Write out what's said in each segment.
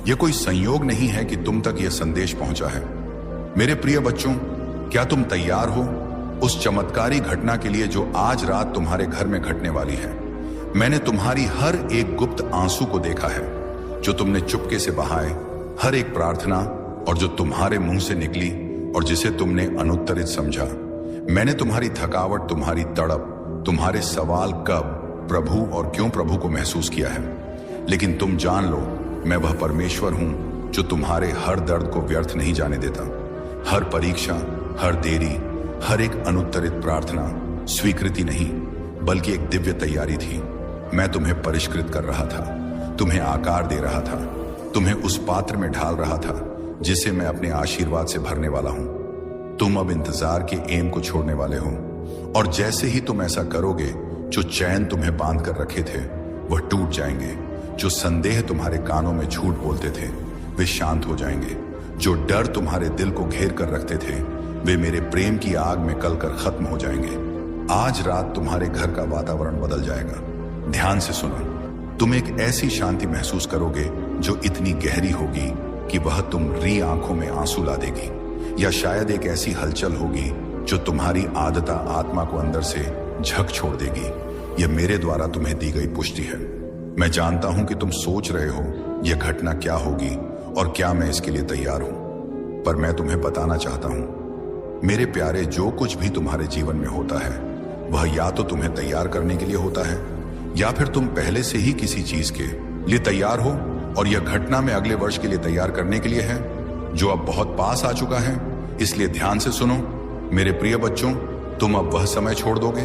यह कोई संयोग नहीं है कि तुम तक यह संदेश पहुंचा है। मेरे प्रिय बच्चों, क्या तुम तैयार हो उस चमत्कारी घटना के लिए जो आज रात तुम्हारे घर में घटने वाली है? मैंने तुम्हारी हर एक गुप्त आंसू को देखा है, जो तुमने चुपके से बहाए, हर एक प्रार्थना और जो तुम्हारे मुंह से निकली और जिसे तुमने अनुत्तरित समझा। मैंने तुम्हारी थकावट, तुम्हारी तड़प, तुम्हारे सवाल कब प्रभु और क्यों प्रभु को महसूस किया है। लेकिन तुम जान लो, मैं वह परमेश्वर हूं जो तुम्हारे हर दर्द को व्यर्थ नहीं जाने देता। हर परीक्षा, हर देरी, हर एक अनुत्तरित प्रार्थना स्वीकृति नहीं, बल्कि एक दिव्य तैयारी थी। मैं तुम्हें परिष्कृत कर रहा था, तुम्हें आकार दे रहा था, तुम्हें उस पात्र में ढाल रहा था जिसे मैं अपने आशीर्वाद से भरने वाला हूं। तुम अब इंतजार के एम को छोड़ने वाले हो, और जैसे ही तुम ऐसा करोगे, जो चैन तुम्हें बांध कर रखे थे वह टूट जाएंगे। जो संदेह तुम्हारे कानों में झूठ बोलते थे वे शांत हो जाएंगे। जो डर तुम्हारे दिल को घेर कर रखते थे वे मेरे प्रेम की आग में कल कर खत्म हो जाएंगे। आज रात तुम्हारे घर का वातावरण बदल जाएगा। ध्यान से सुनो, तुम एक ऐसी शांति महसूस करोगे जो इतनी गहरी होगी कि वह तुम्हारी आंखों में आंसू ला देगी, या शायद एक ऐसी हलचल होगी जो तुम्हारी आदता आत्मा को अंदर से झक छोड़ देगी। यह मेरे द्वारा तुम्हें दी गई पुष्टि है। मैं जानता हूं कि तुम सोच रहे हो यह घटना क्या होगी और क्या मैं इसके लिए तैयार हूं, पर मैं तुम्हें बताना चाहता हूं मेरे प्यारे, जो कुछ भी तुम्हारे जीवन में होता है वह या तो तुम्हें तैयार करने के लिए होता है, या फिर तुम पहले से ही किसी चीज के लिए तैयार हो और यह घटना में अगले वर्ष के लिए तैयार करने के लिए है, जो अब बहुत पास आ चुका है। इसलिए ध्यान से सुनो मेरे प्रिय बच्चों, तुम अब वह समय छोड़ दोगे।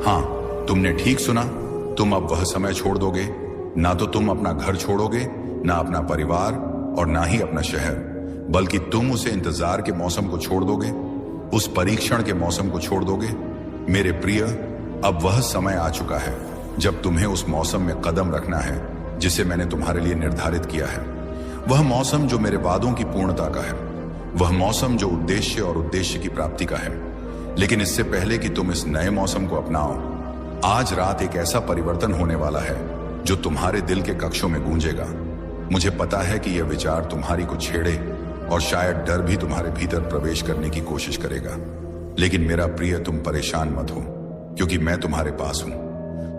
हाँ, तुमने ठीक सुना, तुम अब वह समय छोड़ दोगे। ना तो तुम अपना घर छोड़ोगे, ना अपना परिवार, और ना ही अपना शहर, बल्कि तुम उसे इंतजार के मौसम को छोड़ दोगे, उस परीक्षण के मौसम को छोड़ दोगे। मेरे प्रिय, अब वह समय आ चुका है जब तुम्हें उस मौसम में कदम रखना है जिसे मैंने तुम्हारे लिए निर्धारित किया है। वह मौसम जो मेरे वादों की पूर्णता का है, वह मौसम जो उद्देश्य और उद्देश्य की प्राप्ति का है। लेकिन इससे पहले कि तुम इस नए मौसम को अपनाओ, आज रात एक ऐसा परिवर्तन होने वाला है जो तुम्हारे दिल के कक्षों में गूंजेगा। मुझे पता है कि यह विचार तुम्हारी को छेड़े और शायद डर भी तुम्हारे भीतर प्रवेश करने की कोशिश करेगा। लेकिन मेरा प्रिय, तुम परेशान मत हो, क्योंकि मैं तुम्हारे पास हूं,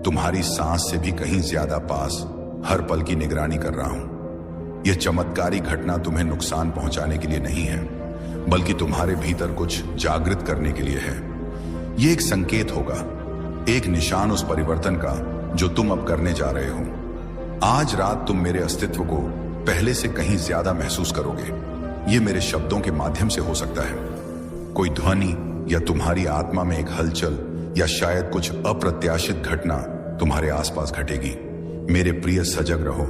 तुम्हारी सांस से भी कहीं ज्यादा पास, हर पल की निगरानी कर रहा हूं। यह चमत्कारी घटना तुम्हें नुकसान पहुंचाने के लिए नहीं है, बल्कि तुम्हारे भीतर कुछ जागृत करने के लिए है। यह एक संकेत होगा, एक निशान उस परिवर्तन का जो तुम अब करने जा रहे हो। आज रात तुम मेरे अस्तित्व को पहले से कहीं ज्यादा महसूस करोगे। यह मेरे शब्दों के माध्यम से हो सकता है, कोई ध्वनि, या तुम्हारी आत्मा में एक हलचल, या शायद कुछ अप्रत्याशित घटना तुम्हारे आसपास घटेगी। मेरे प्रिय, सजग रहो,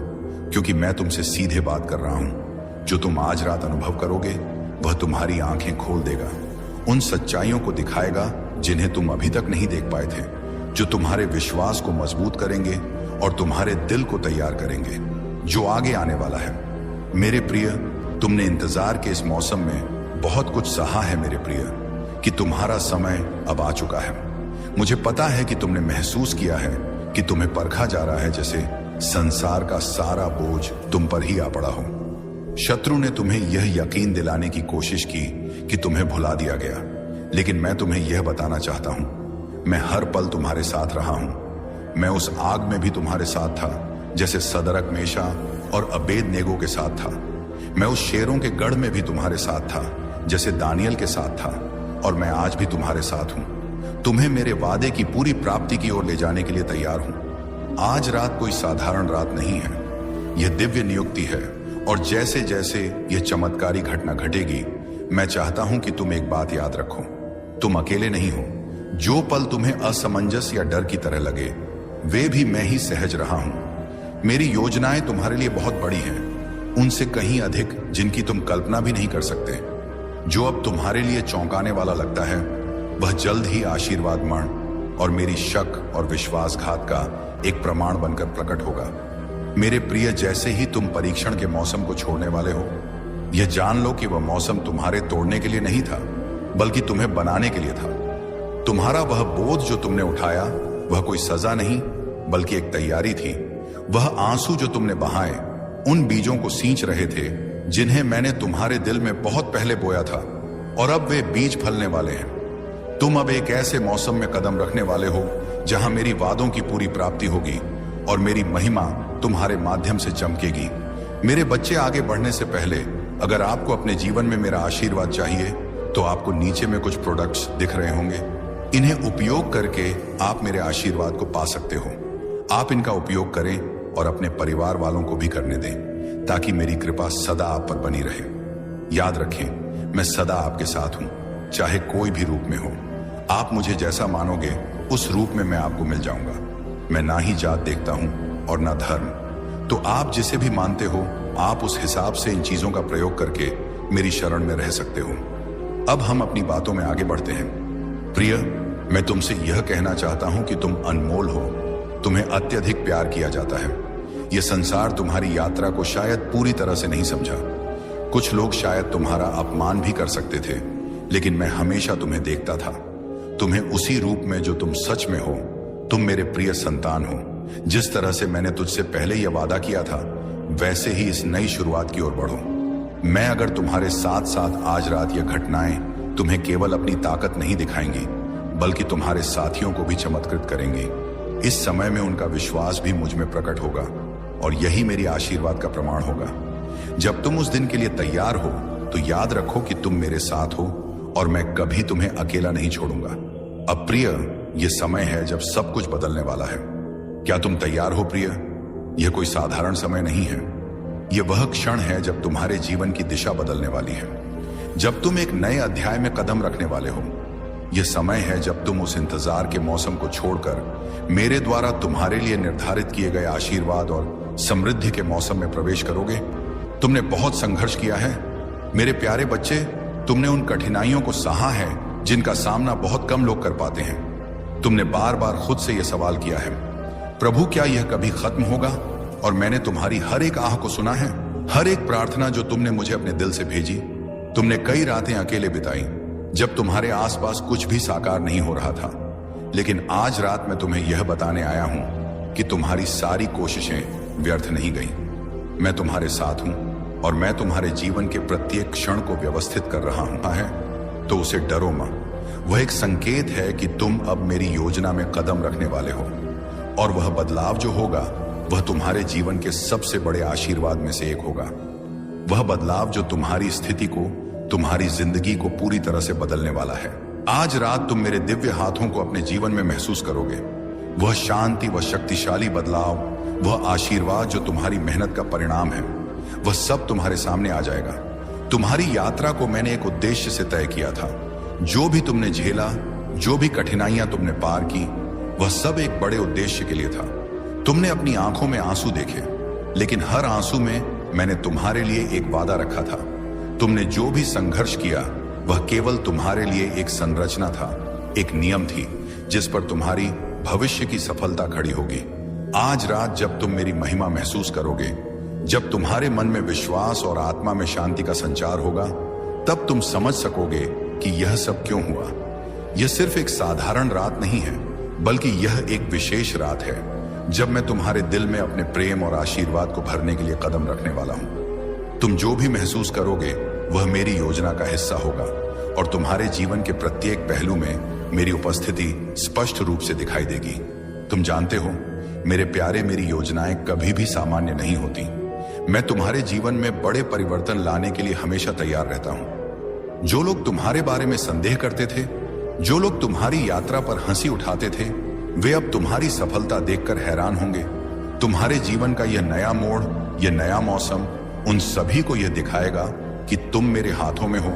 क्योंकि मैं तुमसे सीधे बात कर रहा हूं। जो तुम आज रात अनुभव करोगे वह तुम्हारी आंखें खोल देगा, उन सच्चाइयों को दिखाएगा जिन्हें तुम अभी तक नहीं देख पाए थे, जो तुम्हारे विश्वास को मजबूत करेंगे और तुम्हारे दिल को तैयार करेंगे जो आगे आने वाला है। मेरे प्रिय, तुमने इंतजार के इस मौसम में बहुत कुछ सहा है मेरे प्रिय, कि तुम्हारा समय अब आ चुका है। मुझे पता है कि तुमने महसूस किया है कि तुम्हें परखा जा रहा है, जैसे संसार का सारा बोझ तुम पर ही आ पड़ा हो। शत्रु ने तुम्हें यह यकीन दिलाने की कोशिश की कि तुम्हें भुला दिया गया, लेकिन मैं तुम्हें यह बताना चाहता हूं, मैं हर पल तुम्हारे साथ रहा हूं। मैं उस आग में भी तुम्हारे साथ था, जैसे सदरक मेशा और अबेद नेगो के साथ था। मैं उस शेरों के गढ़ में भी तुम्हारे साथ था, जैसे दानियल के साथ था, और मैं आज भी तुम्हारे साथ हूं, तुम्हें मेरे वादे की पूरी प्राप्ति की ओर ले जाने के लिए तैयार हूं। आज रात कोई साधारण रात नहीं है, यह दिव्य नियुक्ति है, और जैसे जैसे यह चमत्कारी घटना घटेगी, मैं चाहता हूं कि तुम एक बात याद रखो, तुम अकेले नहीं हो। जो पल तुम्हें असमंजस या डर की तरह लगे, वे भी मैं ही सहज रहा हूं। मेरी योजनाएं तुम्हारे लिए बहुत बड़ी हैं, उनसे कहीं अधिक जिनकी तुम कल्पना भी नहीं कर सकते। जो अब तुम्हारे लिए चौंकाने वाला लगता है, वह जल्द ही आशीर्वादमय और मेरी शक और विश्वासघात का एक प्रमाण बनकर प्रकट होगा। मेरे प्रिय, जैसे ही तुम परीक्षण के मौसम को छोड़ने वाले हो, यह जान लो कि वह मौसम तुम्हारे तोड़ने के लिए नहीं था, बल्कि तुम्हें बनाने के लिए था। तुम्हारा वह बोझ जो तुमने उठाया, वह कोई सजा नहीं, बल्कि एक तैयारी थी। वह आंसू जो तुमने बहाए, उन बीजों को सींच रहे थे जिन्हें मैंने तुम्हारे दिल में बहुत पहले बोया था, और अब वे बीज फलने वाले हैं। तुम अब एक ऐसे मौसम में कदम रखने वाले हो जहां मेरी वादों की पूरी प्राप्ति होगी और मेरी महिमा तुम्हारे माध्यम से चमकेगी। मेरे बच्चे, आगे बढ़ने से पहले अगर आपको अपने जीवन में मेरा आशीर्वाद चाहिए तो आपको नीचे में कुछ प्रोडक्ट्स दिख रहे होंगे। इन्हें उपयोग करके आप मेरे आशीर्वाद को पा सकते हो। आप इनका उपयोग करें और अपने परिवार वालों को भी करने दें, ताकि मेरी कृपा सदा आप पर बनी रहे। याद रखें, मैं सदा आपके साथ हूं, चाहे कोई भी रूप में हो। आप मुझे जैसा मानोगे उस रूप में मैं आपको मिल जाऊंगा। मैं ना ही जात देखता हूं और ना धर्म। तो आप जिसे भी मानते हो, आप उस हिसाब से इन चीजों का प्रयोग करके मेरी शरण में रह सकते हो। अब हम अपनी बातों में आगे बढ़ते हैं। प्रिय, मैं तुमसे यह कहना चाहता हूं कि तुम अनमोल हो। तुम्हें अत्यधिक प्यार किया जाता है। यह संसार तुम्हारी यात्रा को शायद पूरी तरह से नहीं समझा। कुछ लोग शायद तुम्हारा अपमान भी कर सकते थे, लेकिन मैं हमेशा तुम्हें देखता था, तुम्हें उसी रूप में जो तुम सच में हो। तुम मेरे प्रिय संतान हो। जिस तरह से मैंने तुझसे पहले यह वादा किया था, वैसे ही इस नई शुरुआत की ओर बढ़ो। मैं अगर तुम्हारे साथ साथ आज रात यह घटनाएं तुम्हें केवल अपनी ताकत नहीं दिखाएंगी, बल्कि तुम्हारे साथियों को भी चमत्कृत करेंगी। इस समय में उनका विश्वास भी मुझ में प्रकट होगा, और यही मेरी आशीर्वाद का प्रमाण होगा। जब तुम उस दिन के लिए तैयार हो तो याद रखो कि तुम मेरे साथ हो और मैं कभी तुम्हें अकेला नहीं छोड़ूंगा। अब प्रिय, यह समय है जब सब कुछ बदलने वाला है। क्या तुम तैयार हो प्रिय? यह कोई साधारण समय नहीं है। यह वह क्षण है जब तुम्हारे जीवन की दिशा बदलने वाली है, जब तुम एक नए अध्याय में कदम रखने वाले हो। यह समय है जब तुम उस इंतजार के मौसम को छोड़कर मेरे द्वारा तुम्हारे लिए निर्धारित किए गए आशीर्वाद और समृद्धि के मौसम में प्रवेश करोगे। तुमने बहुत संघर्ष किया है मेरे प्यारे बच्चे। तुमने उन कठिनाइयों को सहा है जिनका सामना बहुत कम लोग कर पाते हैं। तुमने बार बार खुद से यह सवाल किया है, प्रभु क्या यह कभी खत्म होगा? और मैंने तुम्हारी हर एक आह को सुना है, हर एक प्रार्थना जो तुमने मुझे अपने दिल से भेजी। तुमने कई रातें अकेले बिताई जब तुम्हारे आसपास कुछ भी साकार नहीं हो रहा था। लेकिन आज रात मैं तुम्हें यह बताने आया हूं कि तुम्हारी सारी कोशिशें व्यर्थ नहीं गई। मैं तुम्हारे साथ हूं और मैं तुम्हारे जीवन के प्रत्येक क्षण को व्यवस्थित कर रहा हूं। है तो उसे डरो मत। वह एक संकेत है कि तुम अब मेरी योजना में कदम रखने वाले हो, और वह बदलाव जो होगा वह तुम्हारे जीवन के सबसे बड़े आशीर्वाद में से एक होगा। वह बदलाव जो तुम्हारी स्थिति को, तुम्हारी जिंदगी को पूरी तरह से बदलने वाला है। आज रात तुम मेरे दिव्य हाथों को अपने जीवन में महसूस करोगे। वह शांति, वह शक्तिशाली बदलाव, वह आशीर्वाद जो तुम्हारी मेहनत का परिणाम है, वह सब तुम्हारे सामने आ जाएगा। तुम्हारी यात्रा को मैंने एक उद्देश्य से तय किया था। जो भी तुमने झेला, जो भी कठिनाइयां तुमने पार की, वह सब एक बड़े उद्देश्य के लिए था। तुमने अपनी आंखों में आंसू देखे, लेकिन हर आंसू में मैंने तुम्हारे लिए एक वादा रखा था। तुमने जो भी संघर्ष किया वह केवल तुम्हारे लिए एक संरचना था, एक नियम थी जिस पर तुम्हारी भविष्य की सफलता खड़ी होगी। आज रात जब तुम मेरी महिमा महसूस करोगे, जब तुम्हारे मन में विश्वास और आत्मा में शांति का संचार होगा, तब तुम समझ सकोगे कि यह सब क्यों हुआ। यह सिर्फ एक साधारण रात नहीं है, बल्कि यह एक विशेष रात है जब मैं तुम्हारे दिल में अपने प्रेम और आशीर्वाद को भरने के लिए कदम रखने वाला हूं। तुम जो भी महसूस करोगे वह मेरी योजना का हिस्सा होगा, और तुम्हारे जीवन के प्रत्येक पहलू में मेरी उपस्थिति स्पष्ट रूप से दिखाई देगी। तुम जानते हो मेरे प्यारे, मेरी योजनाएं कभी भी सामान्य नहीं होती। मैं तुम्हारे जीवन में बड़े परिवर्तन लाने के लिए हमेशा तैयार रहता हूं। जो लोग तुम्हारे बारे में संदेह करते थे, जो लोग तुम्हारी यात्रा पर हंसी उठाते थे, वे अब तुम्हारी सफलता देखकर हैरान होंगे। तुम्हारे जीवन का यह नया मोड़, यह नया मौसम उन सभी को यह दिखाएगा कि तुम मेरे हाथों में हो,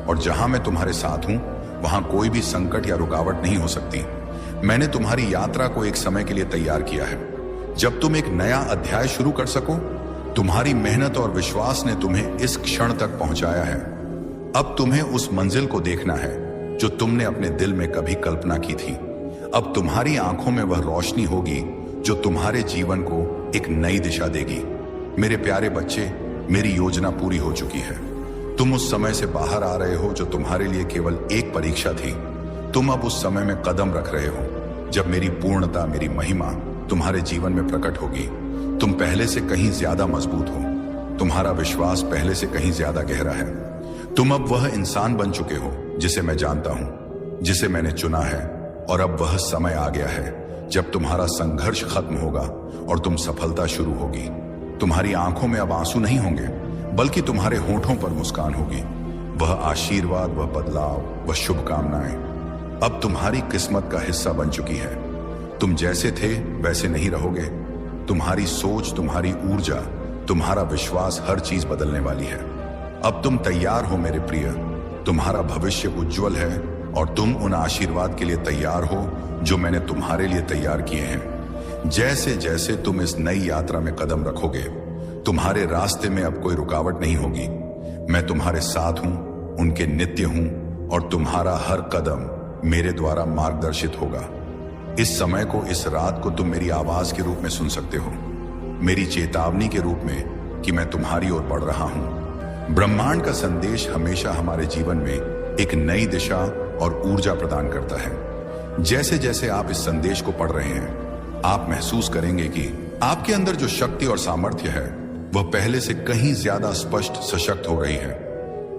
और जहां मैं तुम्हारे साथ हूं वहां कोई भी संकट या रुकावट नहीं हो सकती। मैंने तुम्हारी यात्रा को एक समय के लिए तैयार किया है, जब तुम एक नया अध्याय शुरू कर सको। तुम्हारी मेहनत और विश्वास ने तुम्हें इस क्षण तक पहुंचाया है। अब तुम्हें उस मंजिल को देखना है जो तुमने अपने दिल में कभी कल्पना की थी। अब तुम्हारी आंखों में वह रोशनी होगी जो तुम्हारे जीवन को एक नई दिशा देगी। मेरे प्यारे बच्चे, मेरी योजना पूरी हो चुकी है। तुम उस समय से बाहर आ रहे हो जो तुम्हारे लिए केवल एक परीक्षा थी। तुम अब उस समय में कदम रख रहे हो जब मेरी पूर्णता, मेरी महिमा तुम्हारे जीवन में प्रकट होगी। तुम पहले से कहीं ज्यादा मजबूत हो, तुम्हारा विश्वास पहले से कहीं ज्यादा गहरा है। तुम अब वह इंसान बन चुके हो जिसे मैं जानता हूं, जिसे मैंने चुना है। और अब वह समय आ गया है जब तुम्हारा संघर्ष खत्म होगा और तुम सफलता शुरू होगी। तुम्हारी आंखों में अब आंसू नहीं होंगे, बल्कि तुम्हारे होठों पर मुस्कान होगी। वह आशीर्वाद, वह बदलाव, वह शुभकामनाएं अब तुम्हारी किस्मत का हिस्सा बन चुकी है। तुम जैसे थे वैसे नहीं रहोगे। तुम्हारी सोच, तुम्हारी ऊर्जा, तुम्हारा विश्वास, हर चीज बदलने वाली है। अब तुम तैयार हो मेरे प्रिय। तुम्हारा भविष्य उज्जवल है और तुम उन आशीर्वाद के लिए तैयार हो जो मैंने तुम्हारे लिए तैयार किए हैं। जैसे जैसे तुम इस नई यात्रा में कदम रखोगे, तुम्हारे रास्ते में अब कोई रुकावट नहीं होगी। मैं तुम्हारे साथ हूं, उनके नित्य हूं और तुम्हारा हर कदम मेरे द्वारा मार्गदर्शित होगा। इस समय को, इस रात को तुम मेरी आवाज के रूप में सुन सकते हो, मेरी चेतावनी के रूप में कि मैं तुम्हारी ओर बढ़ रहा हूं। ब्रह्मांड का संदेश हमेशा हमारे जीवन में एक नई दिशा और ऊर्जा प्रदान करता है। जैसे जैसे आप इस संदेश को पढ़ रहे हैं, आप महसूस करेंगे कि आपके अंदर जो शक्ति और सामर्थ्य है वह पहले से कहीं ज्यादा स्पष्ट, सशक्त हो रही है।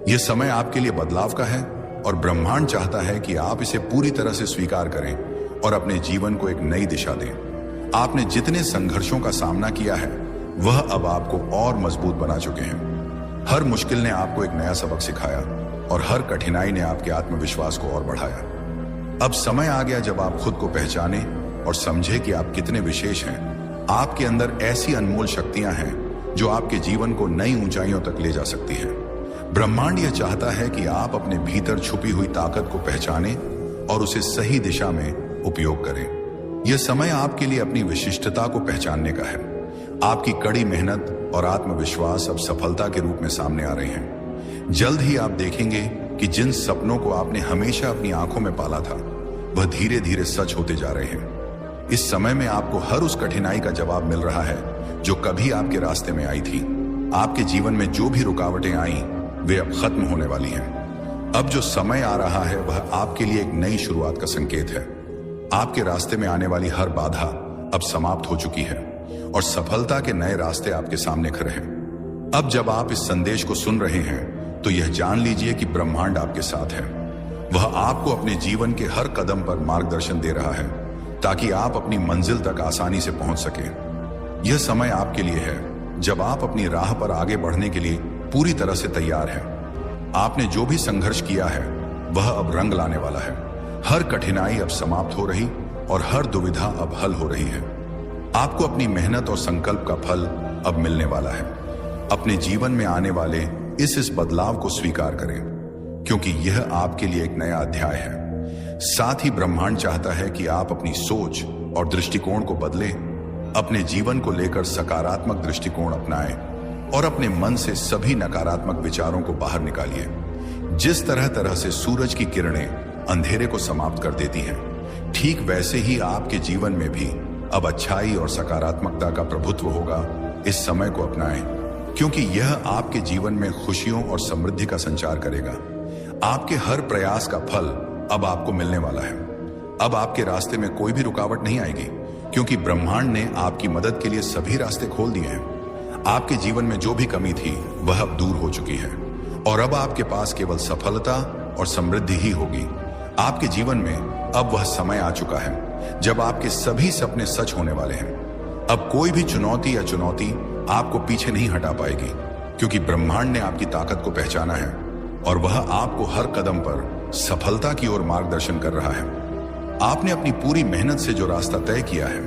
यह समय आपके लिए बदलाव का है और ब्रह्मांड चाहता है कि आप इसे पूरी तरह से स्वीकार करें और अपने जीवन को एक नई दिशा दें। आपने जितने संघर्षों का सामना किया है वह अब आपको और मजबूत बना चुके हैं। हर मुश्किल ने आपको एक नया सबक सिखाया और हर कठिनाई ने आपके आत्मविश्वास को और बढ़ाया। अब समय आ गया जब आप खुद को पहचाने और समझे कि आप कितने विशेष हैं। आपके अंदर ऐसी अनमोल शक्तियां हैं जो आपके जीवन को नई ऊंचाइयों तक ले जा सकती है। ब्रह्मांड यह चाहता है कि आप अपने भीतर छुपी हुई ताकत को पहचाने और उसे सही दिशा में उपयोग करें। यह समय आपके लिए अपनी विशिष्टता को पहचानने का है। आपकी कड़ी मेहनत और आत्मविश्वास अब सफलता के रूप में सामने आ रहे हैं। जल्द ही आप देखेंगे कि जिन सपनों को आपने हमेशा अपनी आंखों में पाला था वह धीरे धीरे सच होते जा रहे हैं। इस समय में आपको हर उस कठिनाई का जवाब मिल रहा है जो कभी आपके रास्ते में आई थी। आपके जीवन में जो भी रुकावटें आई वे अब खत्म होने वाली हैं। अब जो समय आ रहा है वह आपके लिए एक नई शुरुआत का संकेत है। आपके रास्ते में आने वाली हर बाधा अब समाप्त हो चुकी है और सफलता के नए रास्ते आपके सामने खड़े हैं। अब जब आप इस संदेश को सुन रहे हैं तो यह जान लीजिए कि ब्रह्मांड आपके साथ है। वह आपको अपने जीवन के हर कदम पर मार्गदर्शन दे रहा है ताकि आप अपनी मंजिल तक आसानी से पहुंच सकें। यह समय आपके लिए है जब आप अपनी राह पर आगे बढ़ने के लिए पूरी तरह से तैयार हैं। आपने जो भी संघर्ष किया है वह अब रंग लाने वाला है। हर कठिनाई अब समाप्त हो रही और हर दुविधा अब हल हो रही है। आपको अपनी मेहनत और संकल्प का फल अब मिलने वाला है। अपने जीवन में आने वाले इस बदलाव को स्वीकार करें क्योंकि यह आपके लिए एक नया अध्याय है। साथ ही ब्रह्मांड चाहता है कि आप अपनी सोच और दृष्टिकोण को बदलें, अपने जीवन को लेकर सकारात्मक दृष्टिकोण अपनाएं और अपने मन से सभी नकारात्मक विचारों को बाहर निकालिए। जिस तरह से सूरज की किरणें अंधेरे को समाप्त कर देती हैं, ठीक वैसे ही आपके जीवन में भी अब अच्छाई और सकारात्मकता का प्रभुत्व होगा। इस समय को अपनाएं क्योंकि यह आपके जीवन में खुशियों और समृद्धि का संचार करेगा। आपके हर प्रयास का फल अब आपको मिलने वाला है। अब आपके रास्ते में कोई भी रुकावट नहीं आएगी क्योंकि ब्रह्मांड ने आपकी मदद के लिए सभी रास्ते खोल दिए हैं। आपके जीवन में जो भी कमी थी वह अब दूर हो चुकी है और अब आपके पास केवल सफलता और समृद्धि ही होगी। आपके जीवन में अब वह समय आ चुका है जब आपके सभी सपने सच होने वाले हैं। अब कोई भी चुनौती आपको पीछे नहीं हटा पाएगी क्योंकि ब्रह्मांड ने आपकी ताकत को पहचाना है और वह आपको हर कदम पर सफलता की ओर मार्गदर्शन कर रहा है। आपने अपनी पूरी मेहनत से जो रास्ता तय किया है,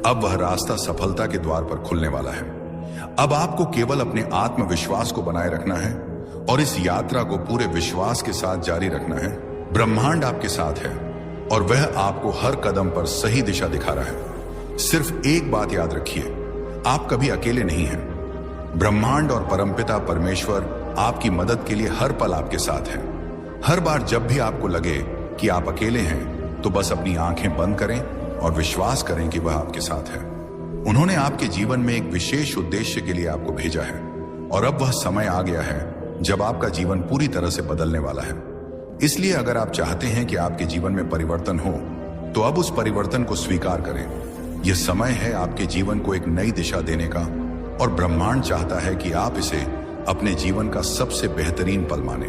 अब वह रास्ता सफलता के द्वार पर खुलने वाला है। अब आपको केवल अपने आत्मविश्वास को बनाए रखना है और इस यात्रा को पूरे विश्वास के साथ जारी रखना है। ब्रह्मांड आपके साथ है और वह आपको हर कदम पर सही दिशा दिखा रहा है। सिर्फ एक बात याद रखिए, आप कभी अकेले नहीं हैं। ब्रह्मांड और परमपिता परमेश्वर आपकी मदद के लिए हर पल आपके साथ हैं। हर बार जब भी आपको लगे कि आप अकेले हैं तो बस अपनी आंखें बंद करें और विश्वास करें कि वह आपके साथ है। उन्होंने आपके जीवन में एक विशेष उद्देश्य के लिए आपको भेजा है और अब वह समय आ गया है जब आपका जीवन पूरी तरह से बदलने वाला है। इसलिए अगर आप चाहते हैं कि आपके जीवन में परिवर्तन हो तो अब उस परिवर्तन को स्वीकार करें। यह समय है आपके जीवन को एक नई दिशा देने का और ब्रह्मांड चाहता है कि आप इसे अपने जीवन का सबसे बेहतरीन पल माने।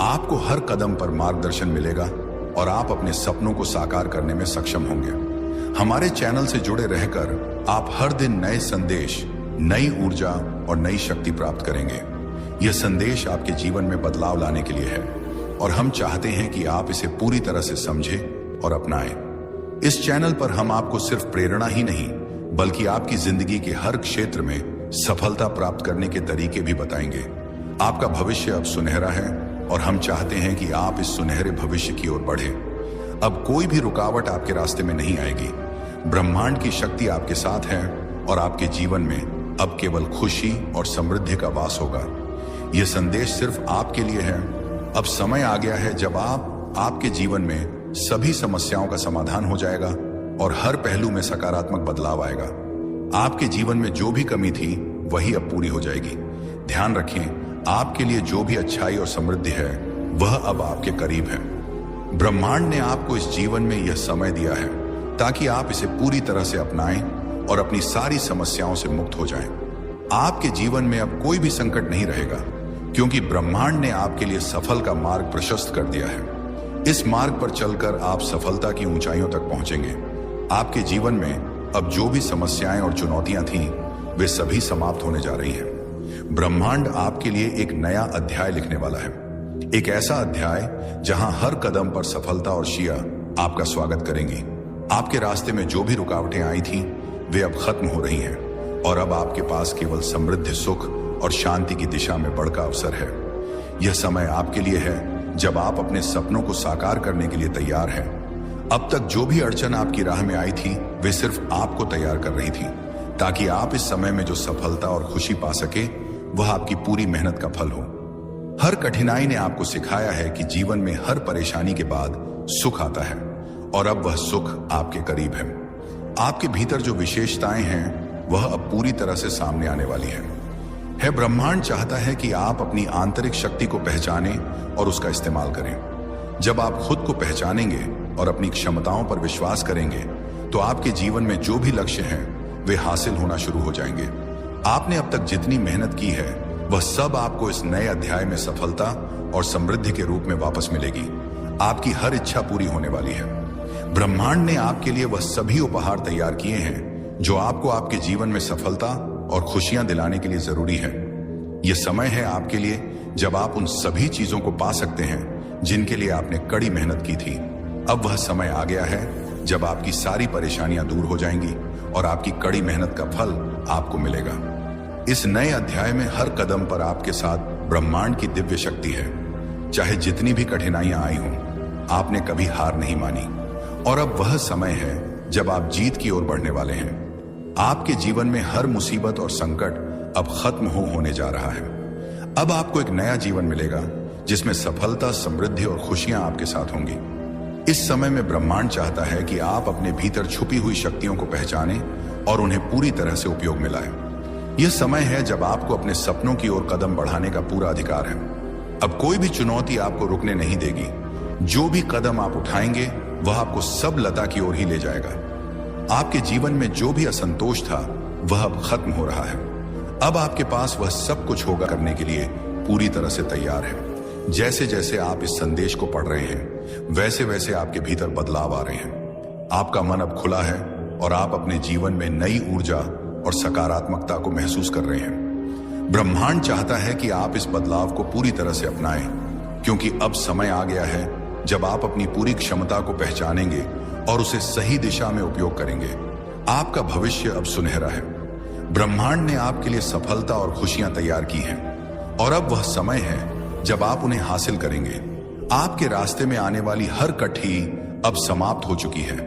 आपको हर कदम पर मार्गदर्शन मिलेगा और आप अपने सपनों को साकार करने में सक्षम होंगे। हमारे चैनल से जुड़े रहकर आप हर दिन नए संदेश, नई ऊर्जा और नई शक्ति प्राप्त करेंगे। यह संदेश आपके जीवन में बदलाव लाने के लिए है और हम चाहते हैं कि आप इसे पूरी तरह से समझें और अपनाएं। इस चैनल पर हम आपको सिर्फ प्रेरणा ही नहीं बल्कि आपकी जिंदगी के हर क्षेत्र में सफलता प्राप्त करने के तरीके भी बताएंगे। आपका भविष्य अब सुनहरा है और हम चाहते हैं कि आप इस सुनहरे भविष्य की ओर बढ़े। अब कोई भी रुकावट आपके रास्ते में नहीं आएगी। ब्रह्मांड की शक्ति आपके साथ है और आपके जीवन में अब केवल खुशी और समृद्धि का वास होगा। यह संदेश सिर्फ आपके लिए है। अब समय आ गया है जब आपके जीवन में सभी समस्याओं का समाधान हो जाएगा और हर पहलू में सकारात्मक बदलाव आएगा। आपके जीवन में जो भी कमी थी वही अब पूरी हो जाएगी। ध्यान रखें, आपके लिए जो भी अच्छाई और समृद्धि है वह अब आपके करीब है। ब्रह्मांड ने आपको इस जीवन में यह समय दिया है ताकि आप इसे पूरी तरह से अपनाएं और अपनी सारी समस्याओं से मुक्त हो जाएं। आपके जीवन में अब कोई भी संकट नहीं रहेगा क्योंकि ब्रह्मांड ने आपके लिए सफल का मार्ग प्रशस्त कर दिया है। इस मार्ग पर चलकर आप सफलता की ऊंचाइयों तक पहुंचेंगे। आपके जीवन में अब जो भी समस्याएं और चुनौतियां थीं वे सभी समाप्त होने जा रही हैं। ब्रह्मांड आपके लिए एक नया अध्याय लिखने वाला है, एक ऐसा अध्याय जहां हर कदम पर सफलता और शिया आपका स्वागत करेंगी। आपके रास्ते में जो भी रुकावटें आई थीं वे अब खत्म हो रही हैं और अब आपके पास केवल समृद्धि, सुख और शांति की दिशा में बढ़कर अवसर है। यह समय आपके लिए है जब आप अपने सपनों को साकार करने के लिए तैयार हैं। अब तक जो भी अड़चन आपकी राह में आई थी वे सिर्फ आपको तैयार कर रही थी ताकि आप इस समय में जो सफलता और खुशी पा सके वह आपकी पूरी मेहनत का फल हो। हर कठिनाई ने आपको सिखाया है कि जीवन में हर परेशानी के बाद सुख आता है और अब वह सुख आपके करीब है। आपके भीतर जो विशेषताएं हैं वह अब पूरी तरह से सामने आने वाली है। ब्रह्मांड चाहता है कि आप अपनी आंतरिक शक्ति को पहचानें और उसका इस्तेमाल करें। जब आप खुद को पहचानेंगे और अपनी क्षमताओं पर विश्वास करेंगे तो आपके जीवन में जो भी लक्ष्य हैं वे हासिल होना शुरू हो जाएंगे। आपने अब तक जितनी मेहनत की है वह सब आपको इस नए अध्याय में सफलता और समृद्धि के रूप में वापस मिलेगी। आपकी हर इच्छा पूरी होने वाली है। ब्रह्मांड ने आपके लिए वह सभी उपहार तैयार किए हैं जो आपको आपके जीवन में सफलता और खुशियां दिलाने के लिए जरूरी है। यह समय है आपके लिए जब आप उन सभी चीजों को पा सकते हैं जिनके लिए आपने कड़ी मेहनत की थी। अब वह समय आ गया है जब आपकी सारी परेशानियां दूर हो जाएंगी और आपकी कड़ी मेहनत का फल आपको मिलेगा। इस नए अध्याय में हर कदम पर आपके साथ ब्रह्मांड की दिव्य शक्ति है। चाहे जितनी भी कठिनाइयां आई हों, आपने कभी हार नहीं मानी और अब वह समय है जब आप जीत की ओर बढ़ने वाले हैं। आपके जीवन में हर मुसीबत और संकट अब खत्म होने जा रहा है। अब आपको एक नया जीवन मिलेगा जिसमें सफलता, समृद्धि और खुशियां आपके साथ होंगी। इस समय में ब्रह्मांड चाहता है कि आप अपने भीतर छुपी हुई शक्तियों को पहचानें और उन्हें पूरी तरह से उपयोग में लाएं। यह समय है जब आपको अपने सपनों की ओर कदम बढ़ाने का पूरा अधिकार है। अब कोई भी चुनौती आपको रुकने नहीं देगी। जो भी कदम आप उठाएंगे वह आपको सब लता की ओर ही ले जाएगा। आपके जीवन में जो भी असंतोष था वह अब खत्म हो रहा है। अब आपके पास वह सब कुछ होगा करने के लिए पूरी तरह से तैयार है। जैसे जैसे आप इस संदेश को पढ़ रहे हैं वैसे वैसे आपके भीतर बदलाव आ रहे हैं। आपका मन अब खुला है और आप अपने जीवन में नई ऊर्जा और सकारात्मकता को महसूस कर रहे हैं। ब्रह्मांड चाहता है कि आप इस बदलाव को पूरी तरह से अपनाएं क्योंकि अब समय आ गया है जब आप अपनी पूरी क्षमता को पहचानेंगे और उसे सही दिशा में उपयोग करेंगे। आपका भविष्य अब सुनहरा है। ब्रह्मांड ने आपके लिए सफलता और खुशियां तैयार की हैं और अब वह समय है जब आप उन्हें हासिल करेंगे। आपके रास्ते में आने वाली हर कठिनाई अब समाप्त हो चुकी है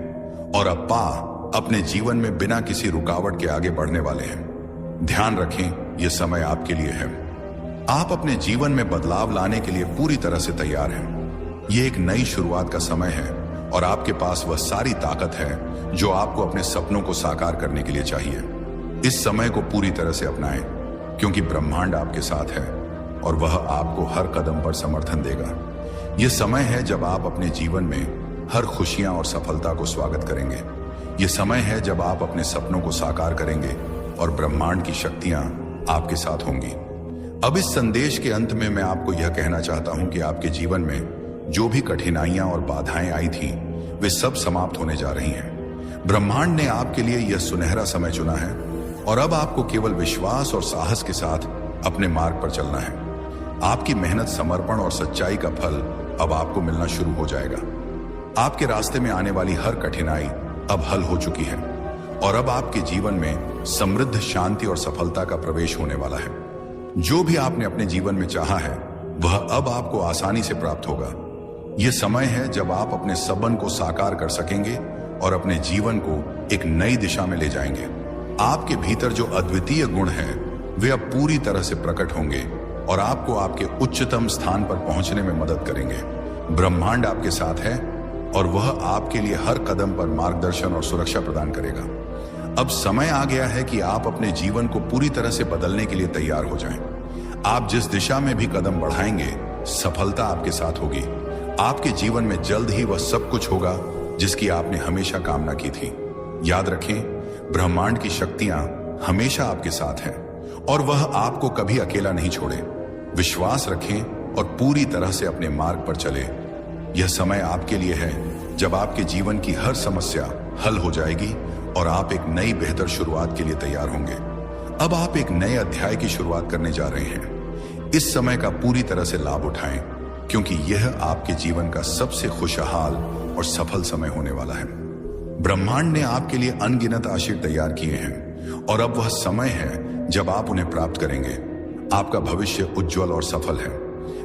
और अब अपने जीवन में बिना किसी रुकावट के आगे बढ़ने वाले हैं। ध्यान रखें, यह समय आपके लिए है। आप अपने जीवन में बदलाव लाने के लिए पूरी तरह से तैयार हैं। यह एक नई शुरुआत का समय है और आपके पास वह सारी ताकत है जो आपको अपने सपनों को साकार करने के लिए चाहिए। इस समय को पूरी तरह से अपनाएं क्योंकि ब्रह्मांड आपके साथ है और वह आपको हर कदम पर समर्थन देगा। यह समय है जब आप अपने जीवन में हर खुशियां और सफलता को स्वागत करेंगे। यह समय है जब आप अपने सपनों को साकार करेंगे और ब्रह्मांड की शक्तियां आपके साथ होंगी। अब इस संदेश के अंत में मैं आपको यह कहना चाहता हूं कि आपके जीवन में जो भी कठिनाइयां और बाधाएं आई थी वे सब समाप्त होने जा रही हैं। ब्रह्मांड ने आपके लिए यह सुनहरा समय चुना है और अब आपको केवल विश्वास और साहस के साथ अपने मार्ग पर चलना है। आपकी मेहनत, समर्पण और सच्चाई का फल अब आपको मिलना शुरू हो जाएगा। आपके रास्ते में आने वाली हर कठिनाई अब हल हो चुकी है और अब आपके जीवन में समृद्ध, शांति और सफलता का प्रवेश होने वाला है। जो भी आपने अपने जीवन में चाहा है वह अब आपको आसानी से प्राप्त होगा। यह समय है जब आप अपने सपन को साकार कर सकेंगे और अपने जीवन को एक नई दिशा में ले जाएंगे। आपके भीतर जो अद्वितीय गुण हैं वे अब पूरी तरह से प्रकट होंगे और आपको आपके उच्चतम स्थान पर पहुंचने में मदद करेंगे। ब्रह्मांड आपके साथ है और वह आपके लिए हर कदम पर मार्गदर्शन और सुरक्षा प्रदान करेगा। अब समय आ गया है कि आप अपने जीवन को पूरी तरह से बदलने के लिए तैयार हो जाएं। आप जिस दिशा में भी कदम बढ़ाएंगे, सफलता आपके साथ होगी। आपके जीवन में जल्द ही वह सब कुछ होगा जिसकी आपने हमेशा कामना की थी। याद रखें, ब्रह्मांड की शक्तियां हमेशा आपके साथ हैं और वह आपको कभी अकेला नहीं छोड़े। विश्वास रखें और पूरी तरह से अपने मार्ग पर चले। यह समय आपके लिए है जब आपके जीवन की हर समस्या हल हो जाएगी और आप एक नई बेहतर शुरुआत के लिए तैयार होंगे। अब आप एक नए अध्याय की शुरुआत करने जा रहे हैं। इस समय का पूरी तरह से लाभ उठाएं क्योंकि यह आपके जीवन का सबसे खुशहाल और सफल समय होने वाला है। ब्रह्मांड ने आपके लिए अनगिनत आशीर्वाद तैयार किए हैं और अब वह समय है जब आप उन्हें प्राप्त करेंगे। आपका भविष्य उज्जवल और सफल है।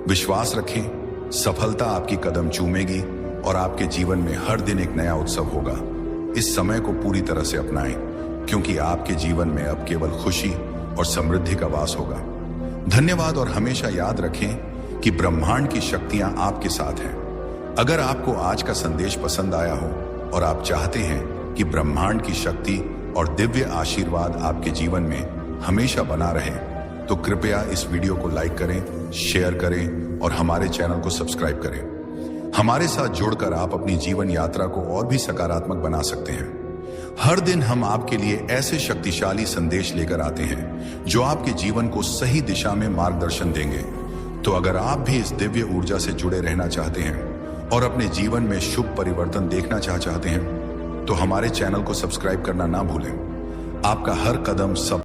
विश्वास रखें, सफलता आपकी कदम चूमेगी और आपके जीवन में हर दिन एक नया उत्सव होगा। इस समय को पूरी तरह से अपनाएं क्योंकि आपके जीवन में अब केवल खुशी और समृद्धि का वास होगा। धन्यवाद और हमेशा याद रखें कि ब्रह्मांड की शक्तियां आपके साथ हैं। अगर आपको आज का संदेश पसंद आया हो और आप चाहते हैं कि ब्रह्मांड की शक्ति और दिव्य आशीर्वाद आपके जीवन में हमेशा बना रहे, तो कृपया इस वीडियो को लाइक करें, शेयर करें और हमारे चैनल को सब्सक्राइब करें। हमारे साथ जुड़कर आप अपनी जीवन यात्रा को और भी सकारात्मक बना सकते हैं। हर दिन हम आपके लिए ऐसे शक्तिशाली संदेश लेकर आते हैं जो आपके जीवन को सही दिशा में मार्गदर्शन देंगे। तो अगर आप भी इस दिव्य ऊर्जा से जुड़े रहना चाहते हैं और अपने जीवन में शुभ परिवर्तन देखना चाहते हैं, तो हमारे चैनल को सब्सक्राइब करना ना भूलें। आपका हर कदम सब